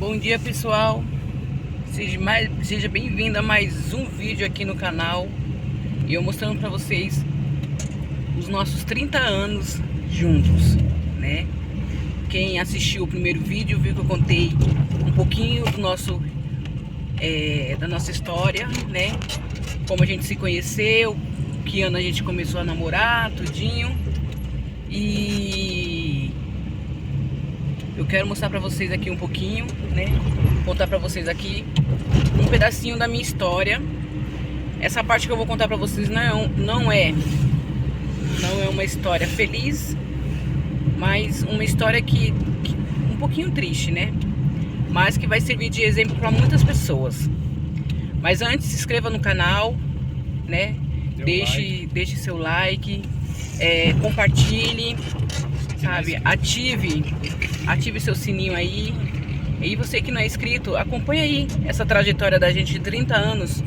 Bom dia, pessoal, seja bem-vindo a mais um vídeo aqui no canal. E eu mostrando para vocês os nossos 30 anos juntos, né? Quem assistiu o primeiro vídeo viu que eu contei um pouquinho do da nossa história, né? Como a gente se conheceu, que ano a gente começou a namorar, tudinho. E eu quero mostrar pra vocês aqui um pouquinho, né? Contar pra vocês aqui um pedacinho da minha história. Essa parte que eu vou contar pra vocês não é uma história feliz, mas uma história que um pouquinho triste, né? Mas que vai servir de exemplo pra muitas pessoas. Mas antes, se inscreva no canal, né? Deixe seu like, compartilhe, sabe? Ative seu sininho aí. E você que não é inscrito, acompanha aí essa trajetória da gente de 30 anos.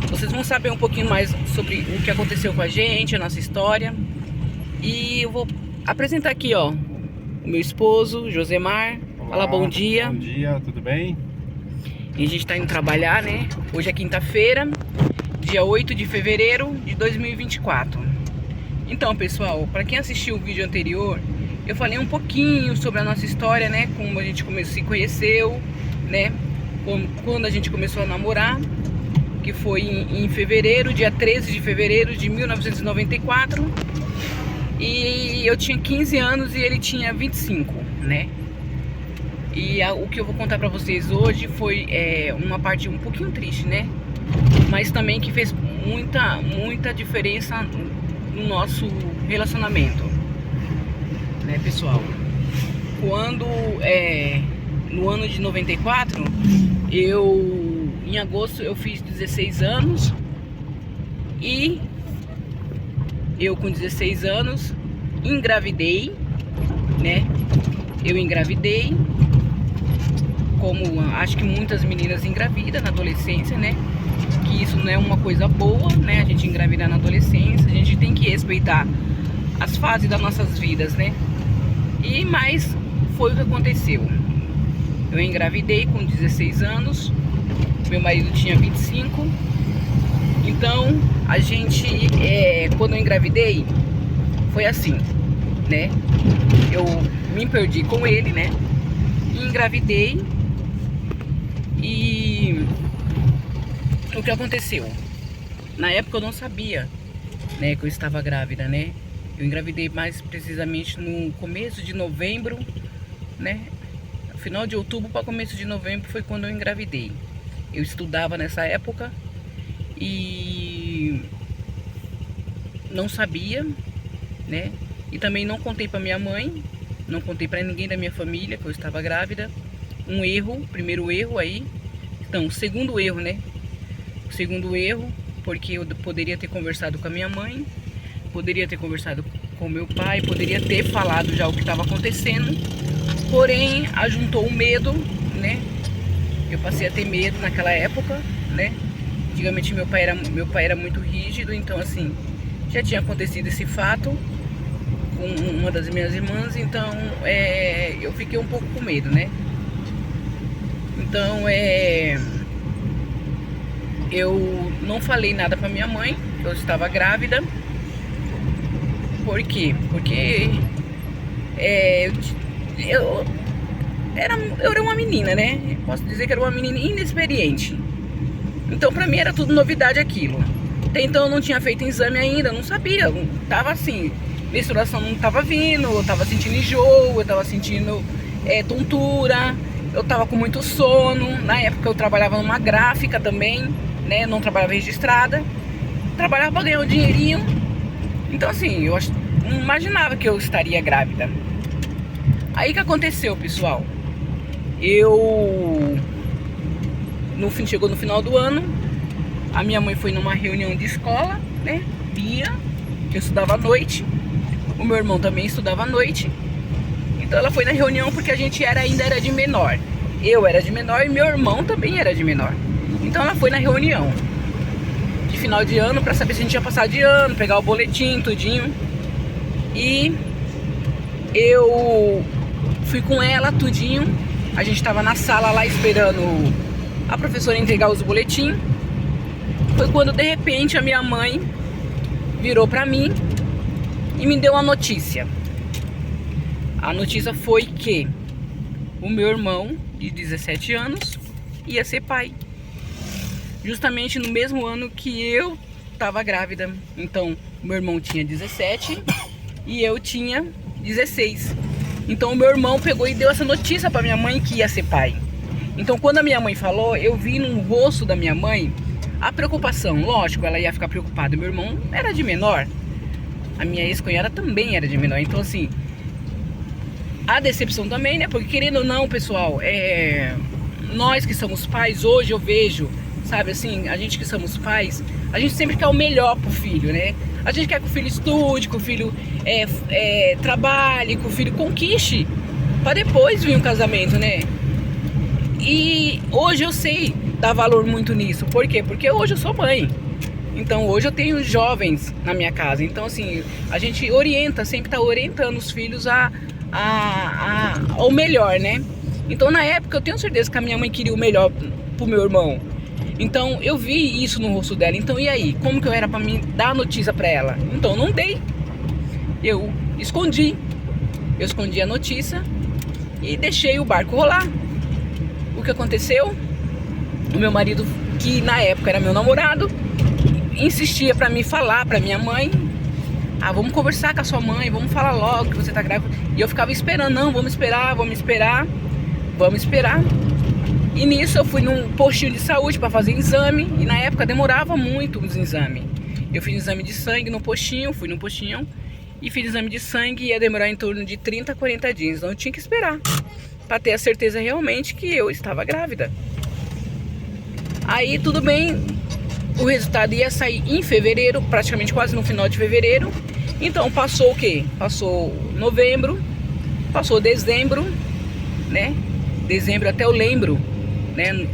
Vocês vão saber um pouquinho mais sobre o que aconteceu com a gente, a nossa história. E eu vou apresentar aqui, ó, o meu esposo, Josemar. Olá, fala bom dia. Bom dia, tudo bem? E a gente tá indo trabalhar, né? Hoje é quinta-feira, dia 8 de fevereiro de 2024. Então, pessoal, para quem assistiu o vídeo anterior, eu falei um pouquinho sobre a nossa história, né? Como a gente se conheceu, né? Quando a gente começou a namorar, que foi em fevereiro, dia 13 de fevereiro de 1994. E eu tinha 15 anos e ele tinha 25, né? E o que eu vou contar pra vocês hoje foi uma parte um pouquinho triste, né? Mas também que fez muita diferença no nosso relacionamento, né, pessoal? Quando no ano de 94, em agosto eu fiz 16 anos. E eu com 16 anos engravidei, né? Eu engravidei, como acho que muitas meninas engravidam na adolescência, né? Que isso não é uma coisa boa, né? A gente engravidar na adolescência, a gente tem que respeitar as fases das nossas vidas, né? Mas foi o que aconteceu. Eu engravidei com 16 anos, meu marido tinha 25. Então, a gente, quando eu engravidei, foi assim, né? Eu me perdi com ele, né? E engravidei. E o que aconteceu? Na época eu não sabia, né, que eu estava grávida, né? Eu engravidei mais precisamente no começo de novembro, né? Final de outubro para começo de novembro foi quando eu engravidei. Eu estudava nessa época e não sabia, né? E também não contei para minha mãe, não contei para ninguém da minha família que eu estava grávida. Um erro, primeiro erro aí. Então, segundo erro, né? O segundo erro, porque eu poderia ter conversado com a minha mãe, poderia ter conversado com meu pai, poderia ter falado já o que estava acontecendo. Porém, ajuntou o medo, né? Eu passei a ter medo naquela época, né? Antigamente meu pai era muito rígido, então assim, já tinha acontecido esse fato com uma das minhas irmãs, então eu fiquei um pouco com medo, né? Então eu não falei nada pra minha mãe que eu estava grávida. Por quê? Porque eu era uma menina, né? Posso dizer que era uma menina inexperiente. Então pra mim era tudo novidade aquilo. Até então eu não tinha feito exame ainda, não sabia. Eu tava assim, menstruação não tava vindo, eu tava sentindo enjoo, eu tava sentindo tontura, eu tava com muito sono. Na época eu trabalhava numa gráfica também, né? Não trabalhava registrada. Trabalhava pra ganhar um dinheirinho. Então assim, eu não imaginava que eu estaria grávida. Aí que aconteceu, pessoal? Chegou no final do ano, a minha mãe foi numa reunião de escola, né? Bia, que eu estudava à noite. O meu irmão também estudava à noite. Então ela foi na reunião porque a gente ainda era de menor. Eu era de menor e meu irmão também era de menor. Então ela foi na reunião de final de ano pra saber se a gente ia passar de ano, pegar o boletim, tudinho. E eu fui com ela, tudinho. A gente tava na sala lá esperando a professora entregar os boletins. Foi quando de repente a minha mãe virou pra mim e me deu uma notícia. A notícia foi que o meu irmão de 17 anos ia ser pai. Justamente no mesmo ano que eu tava grávida. Então, meu irmão tinha 17 e eu tinha 16. Então, o meu irmão pegou e deu essa notícia pra minha mãe que ia ser pai. Então, quando a minha mãe falou, eu vi no rosto da minha mãe a preocupação. Lógico, ela ia ficar preocupada. Meu irmão era de menor. A minha ex-cunhada também era de menor. Então, assim, a decepção também, né? Porque, querendo ou não, pessoal, nós que somos pais, hoje eu vejo, sabe assim, a gente que somos pais, a gente sempre quer o melhor pro filho, né? A gente quer que o filho estude, que o filho trabalhe, que o filho conquiste, pra depois vir um casamento, né? E hoje eu sei dar valor muito nisso. Por quê? Porque hoje eu sou mãe. Então hoje eu tenho jovens na minha casa. Então assim, a gente orienta, sempre tá orientando os filhos ao melhor, né? Então na época eu tenho certeza que a minha mãe queria o melhor pro meu irmão. Então eu vi isso no rosto dela. Então e aí? Como que eu era pra mim dar a notícia pra ela? Então não dei. Eu escondi. Eu escondi a notícia e deixei o barco rolar. O que aconteceu? O meu marido, que na época era meu namorado, insistia pra me falar pra minha mãe: ah, vamos conversar com a sua mãe, vamos falar logo que você tá grávida. E eu ficava esperando: não, vamos esperar, vamos esperar, vamos esperar. E nisso eu fui num postinho de saúde para fazer exame. E na época demorava muito os exames. Eu fiz exame de sangue no postinho, fui no postinho e fiz exame de sangue. E ia demorar em torno de 30 a 40 dias. Então eu tinha que esperar para ter a certeza realmente que eu estava grávida. Aí tudo bem, o resultado ia sair em fevereiro, praticamente quase no final de fevereiro. Então passou o quê? Passou novembro, passou dezembro, né? Dezembro até eu lembro, né?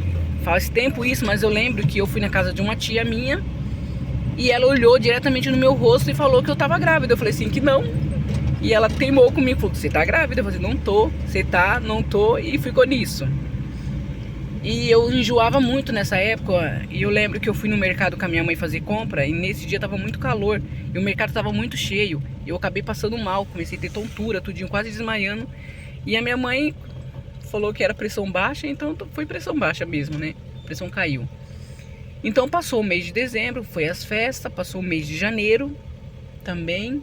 Faz tempo isso, mas eu lembro que eu fui na casa de uma tia minha e ela olhou diretamente no meu rosto e falou que eu tava grávida. Eu falei assim que não. E ela teimou comigo, falou: você tá grávida? Eu falei: não tô. Você tá? Não tô. E ficou nisso. E eu enjoava muito nessa época. E eu lembro que eu fui no mercado com a minha mãe fazer compra. E nesse dia tava muito calor. E o mercado tava muito cheio. Eu acabei passando mal. Comecei a ter tontura, tudinho, quase desmaiando. E a minha mãe falou que era pressão baixa. Então foi pressão baixa mesmo, né? A pressão caiu. Então passou o mês de dezembro, foi as festas. Passou o mês de janeiro também.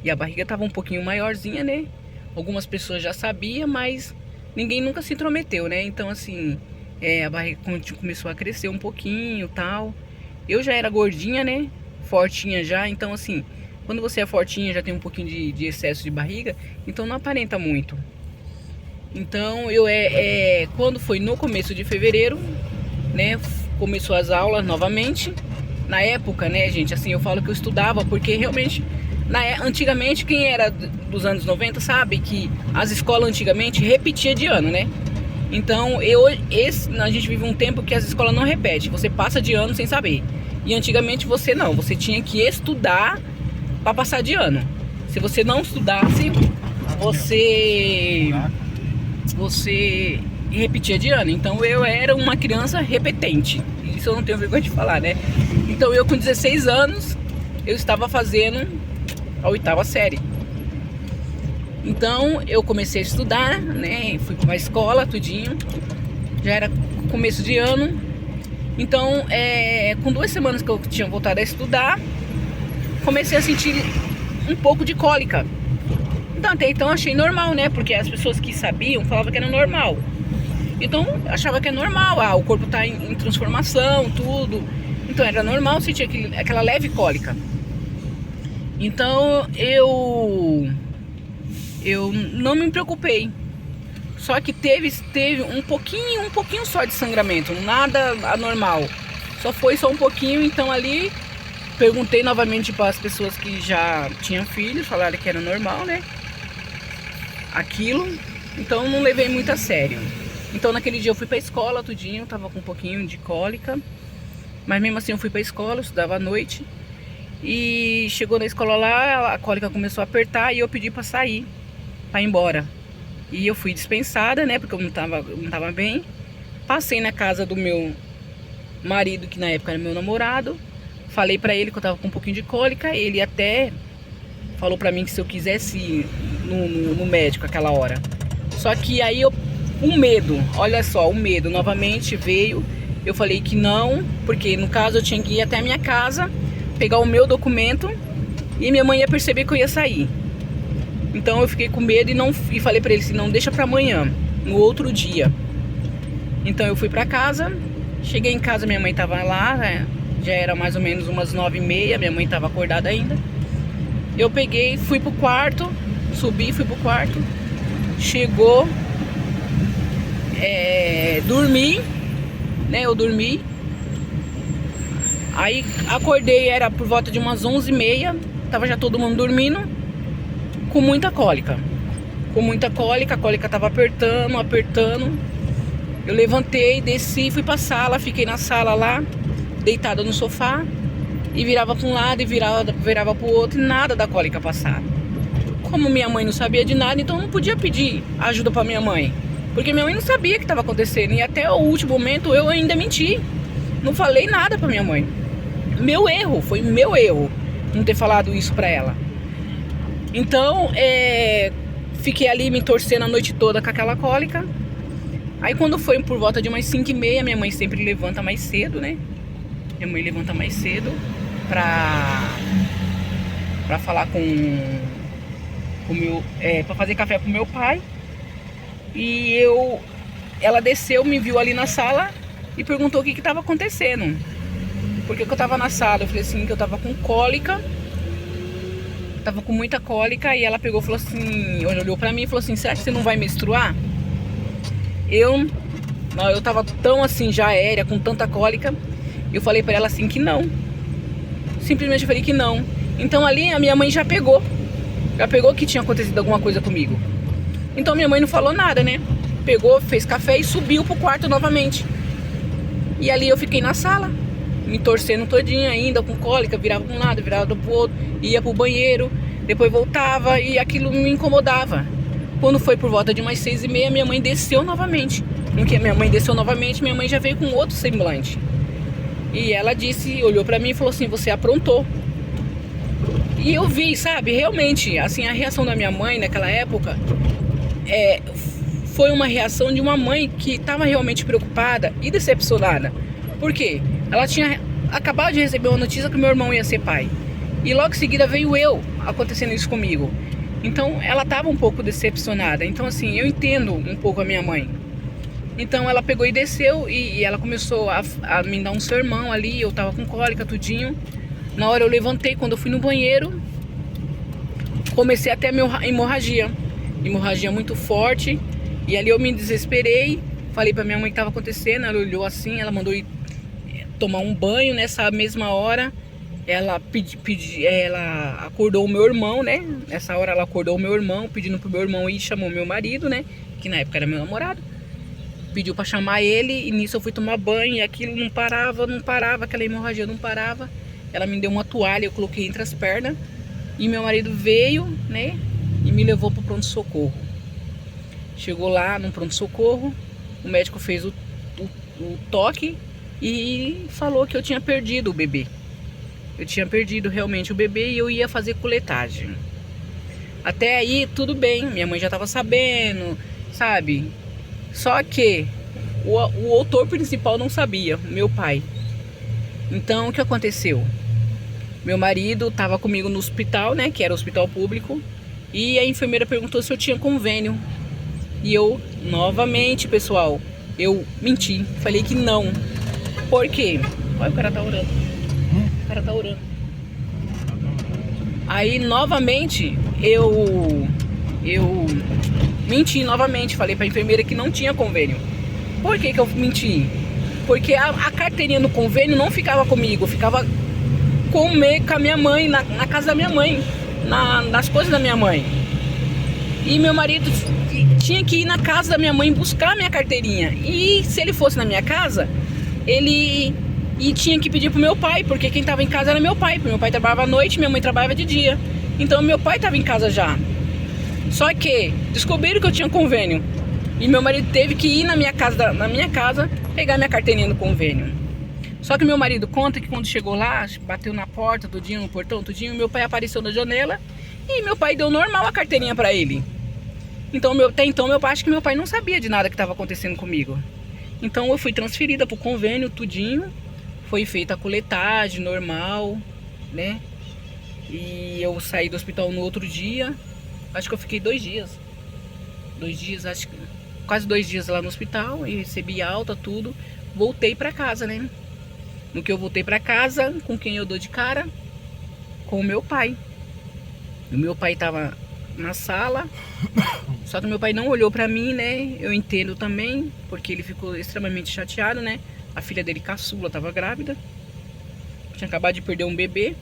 E a barriga tava um pouquinho maiorzinha, né? Algumas pessoas já sabiam, mas ninguém nunca se intrometeu, né? Então assim, a barriga começou a crescer um pouquinho e tal. Eu já era gordinha, né? Fortinha já. Então assim, quando você é fortinha, já tem um pouquinho de excesso de barriga, então não aparenta muito. Então quando foi no começo de fevereiro, né? Começou as aulas novamente. Na época, né, gente, assim, eu falo que eu estudava porque realmente antigamente, quem era dos anos 90 sabe que as escolas antigamente repetia de ano, né? Então a gente vive um tempo que as escolas não repetem, você passa de ano sem saber. E antigamente você tinha que estudar para passar de ano. Se você não estudasse, você repetia de ano. Então eu era uma criança repetente. Isso eu não tenho vergonha de falar, né? Então eu com 16 anos, eu estava fazendo a 8ª série. Então eu comecei a estudar, né? Fui para uma escola, tudinho. Já era começo de ano. Então, com 2 semanas que eu tinha voltado a estudar, comecei a sentir um pouco de cólica. Então até então achei normal, né? Porque as pessoas que sabiam falavam que era normal. Então achava que é normal, o corpo tá em transformação, tudo. Então era normal sentir aquela leve cólica. Então eu não me preocupei. Só que teve um pouquinho só de sangramento, nada anormal. Foi só um pouquinho. Então ali perguntei novamente para as pessoas que já tinham filhos, falaram que era normal, né? Aquilo. Então não levei muito a sério. Então naquele dia eu fui pra escola, tudinho, tava com um pouquinho de cólica. Mas mesmo assim eu fui pra escola, eu estudava à noite. E chegou na escola lá, a cólica começou a apertar e eu pedi pra sair, pra ir embora. E eu fui dispensada, né, porque eu não tava bem. Passei na casa do meu marido, que na época era meu namorado. Falei pra ele que eu tava com um pouquinho de cólica. Ele até falou pra mim que se eu quisesse ir no médico aquela hora. Só que aí o medo, olha só, o medo novamente veio. Eu falei que não, porque no caso eu tinha que ir até a minha casa, pegar o meu documento e minha mãe ia perceber que eu ia sair. Então eu fiquei com medo e falei pra ele assim, não, deixa pra amanhã, no outro dia. Então eu fui pra casa, cheguei em casa, minha mãe tava lá, né? Já era mais ou menos umas 9h30, minha mãe tava acordada ainda. Eu peguei, fui pro quarto, subi, fui pro quarto, chegou, dormi, né? Eu dormi. Aí acordei, era por volta de umas 11h30, tava já todo mundo dormindo, com muita cólica. Com muita cólica, a cólica tava apertando. Eu levantei, desci, fui pra sala, fiquei na sala lá, deitada no sofá, e virava pra um lado e virava pro outro, e nada da cólica passar. Como minha mãe não sabia de nada, então eu não podia pedir ajuda pra minha mãe, porque minha mãe não sabia o que estava acontecendo, e até o último momento eu ainda menti. Não falei nada pra minha mãe. Meu erro, foi meu erro não ter falado isso pra ela. Então, fiquei ali me torcendo a noite toda com aquela cólica. Aí quando foi por volta de umas 5h30, minha mãe sempre levanta mais cedo, né? Minha mãe levanta mais cedo pra falar com o meu, pra fazer café pro meu pai. E ela desceu, me viu ali na sala e perguntou o que estava acontecendo. Porque eu tava na sala, eu falei assim, que eu tava com cólica. Tava com muita cólica, e ela pegou e falou assim, olhou pra mim e falou assim, será que você não vai menstruar? Eu tava tão assim, já aérea, com tanta cólica. Eu falei pra ela assim que não. Simplesmente falei que não. Então ali a minha mãe já pegou que tinha acontecido alguma coisa comigo. Então minha mãe não falou nada, né? Pegou, fez café e subiu pro quarto novamente. E ali eu fiquei na sala, me torcendo todinha ainda, com cólica, virava pra um lado, virava pro outro, ia pro banheiro, depois voltava, e aquilo me incomodava. Quando foi por volta de umas 6h30, minha mãe desceu novamente. No que minha mãe desceu novamente, minha mãe já veio com outro semblante. E ela disse, olhou pra mim e falou assim, você aprontou. E eu vi, sabe, realmente, assim, a reação da minha mãe naquela época foi uma reação de uma mãe que estava realmente preocupada e decepcionada. Por quê? Ela tinha acabado de receber uma notícia que meu irmão ia ser pai. E logo em seguida veio eu acontecendo isso comigo. Então ela estava um pouco decepcionada. Então assim, eu entendo um pouco a minha mãe. Então ela pegou e desceu e ela começou a me dar um sermão ali. Eu tava com cólica, tudinho. Na hora eu levantei, quando eu fui no banheiro, comecei até a hemorragia. Hemorragia muito forte. E ali eu me desesperei. Falei pra minha mãe o que estava acontecendo. Ela olhou assim, ela mandou ir tomar um banho. Nessa mesma hora ela ela acordou o meu irmão, né? Nessa hora ela acordou o meu irmão, pedindo pro meu irmão ir, e chamou meu marido, né? Que na época era meu namorado. Pediu pra chamar ele, e nisso eu fui tomar banho, e aquilo não parava, aquela hemorragia não parava. Ela me deu uma toalha, eu coloquei entre as pernas, e meu marido veio, né? E me levou pro pronto-socorro. Chegou lá no pronto-socorro, o médico fez o toque e falou que eu tinha perdido o bebê. Eu tinha perdido realmente o bebê e eu ia fazer coletagem. Até aí tudo bem, minha mãe já tava sabendo, sabe? Só que o autor principal não sabia, meu pai. Então o que aconteceu? Meu marido tava comigo no hospital, né? Que era o hospital público. E a enfermeira perguntou se eu tinha convênio. E eu, novamente, pessoal, eu menti. Falei que não. Por quê? Olha, o cara tá orando. O cara tá orando. Aí, novamente, eu menti novamente. Falei pra enfermeira que não tinha convênio. Por que que eu menti? Porque a carteirinha do convênio não ficava comigo. Ficava com a minha mãe, na casa da minha mãe. Nas coisas da minha mãe. E meu marido tinha que ir na casa da minha mãe buscar a minha carteirinha. E se ele fosse na minha casa, ele tinha que pedir pro meu pai, porque quem tava em casa era meu pai. Porque meu pai trabalhava à noite, minha mãe trabalhava de dia. Então meu pai tava em casa já. Só que descobriram que eu tinha convênio. E meu marido teve que ir na minha casa, pegar minha carteirinha do convênio. Só que meu marido conta que quando chegou lá, bateu na porta, tudinho, no portão, tudinho, meu pai apareceu na janela e meu pai deu normal a carteirinha pra ele. Então, até então, acho que meu pai não sabia de nada que estava acontecendo comigo. Então eu fui transferida pro convênio, tudinho. Foi feita a coletagem normal, né? E eu saí do hospital no outro dia. Acho que eu fiquei 2 dias. 2 dias, acho que quase 2 dias lá no hospital. E recebi alta, tudo. Voltei pra casa, né? No que eu voltei pra casa, com quem eu dou de cara? Com o meu pai. O meu pai tava na sala. Só que meu pai não olhou pra mim, né? Eu entendo também, porque ele ficou extremamente chateado, né? A filha dele, caçula, tava grávida. Tinha acabado de perder um bebê.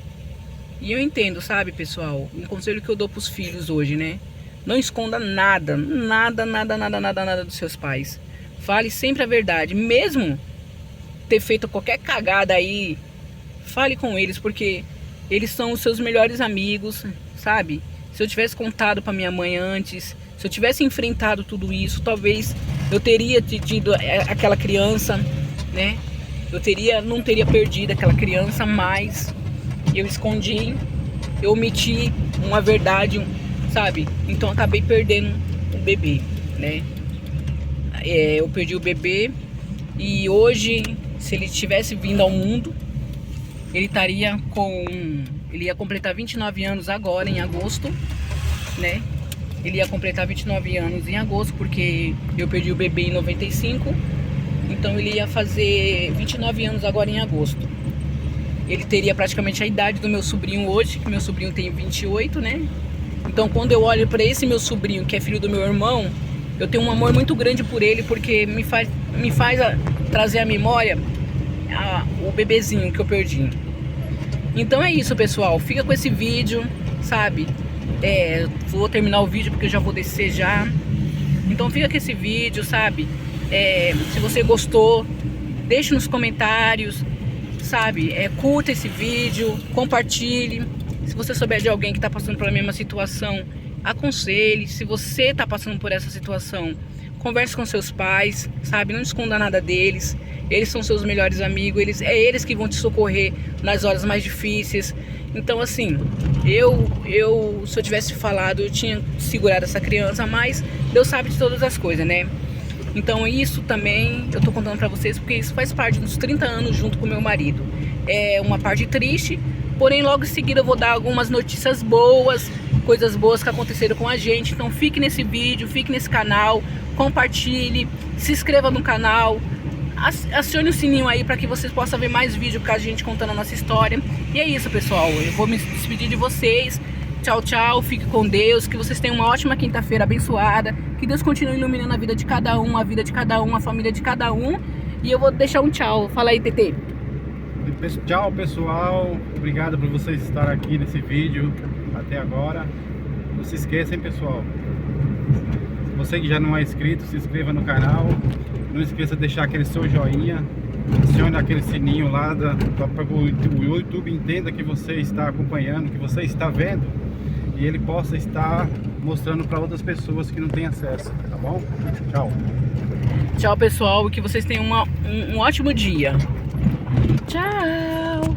E eu entendo, sabe, pessoal? Um conselho que eu dou pros filhos hoje, né? Não esconda nada, nada dos seus pais. Fale sempre a verdade. Mesmo ter feito qualquer cagada aí, fale com eles, porque eles são os seus melhores amigos, sabe? Se eu tivesse contado pra minha mãe antes, se eu tivesse enfrentado tudo isso, talvez eu teria tido aquela criança, né? Não teria perdido aquela criança, mas eu escondi, eu omiti uma verdade, sabe? Então acabei perdendo o bebê, né? Eu perdi o bebê e hoje, se ele tivesse vindo ao mundo, ele ia completar 29 anos agora, em agosto, né? Ele ia completar 29 anos em agosto, porque eu perdi o bebê em 95. Então ele ia fazer 29 anos agora em agosto. Ele teria praticamente a idade do meu sobrinho hoje, que meu sobrinho tem 28, né? Então quando eu olho para esse meu sobrinho, que é filho do meu irmão, eu tenho um amor muito grande por ele, porque me faz trazer à memória o bebezinho que eu perdi. Então é isso, pessoal. Fica com esse vídeo, sabe? Vou terminar o vídeo porque eu já vou descer já. Então fica com esse vídeo, sabe? Se você gostou, deixe nos comentários, sabe? Curta esse vídeo, compartilhe. Se você souber de alguém que está passando pela mesma situação, aconselhe. Se você está passando por essa situação, converse com seus pais, sabe? Não esconda nada deles. Eles são seus melhores amigos, é eles que vão te socorrer nas horas mais difíceis. Então assim, se eu tivesse falado, eu tinha segurado essa criança, mas Deus sabe de todas as coisas, né? Então isso também eu tô contando pra vocês, porque isso faz parte dos 30 anos junto com meu marido. É uma parte triste, porém logo em seguida eu vou dar algumas notícias boas, coisas boas que aconteceram com a gente. Então fique nesse vídeo, fique nesse canal, compartilhe, se inscreva no canal, acione o sininho aí para que vocês possam ver mais vídeos com a gente contando a nossa história. E é isso, pessoal, eu vou me despedir de vocês. Tchau, tchau, fique com Deus, que vocês tenham uma ótima quinta-feira abençoada, que Deus continue iluminando a vida de cada um, a família de cada um. E eu vou deixar um tchau. Fala aí, TT. Tchau, pessoal, obrigado por vocês estarem aqui nesse vídeo até agora. Não se esqueçam, pessoal, você que já não é inscrito, se inscreva no canal. Não esqueça de deixar aquele seu joinha, acione aquele sininho lá para o YouTube entenda que você está acompanhando, que você está vendo, e ele possa estar mostrando para outras pessoas que não têm acesso, tá bom? Tchau. Tchau, pessoal, e que vocês tenham um ótimo dia. Tchau.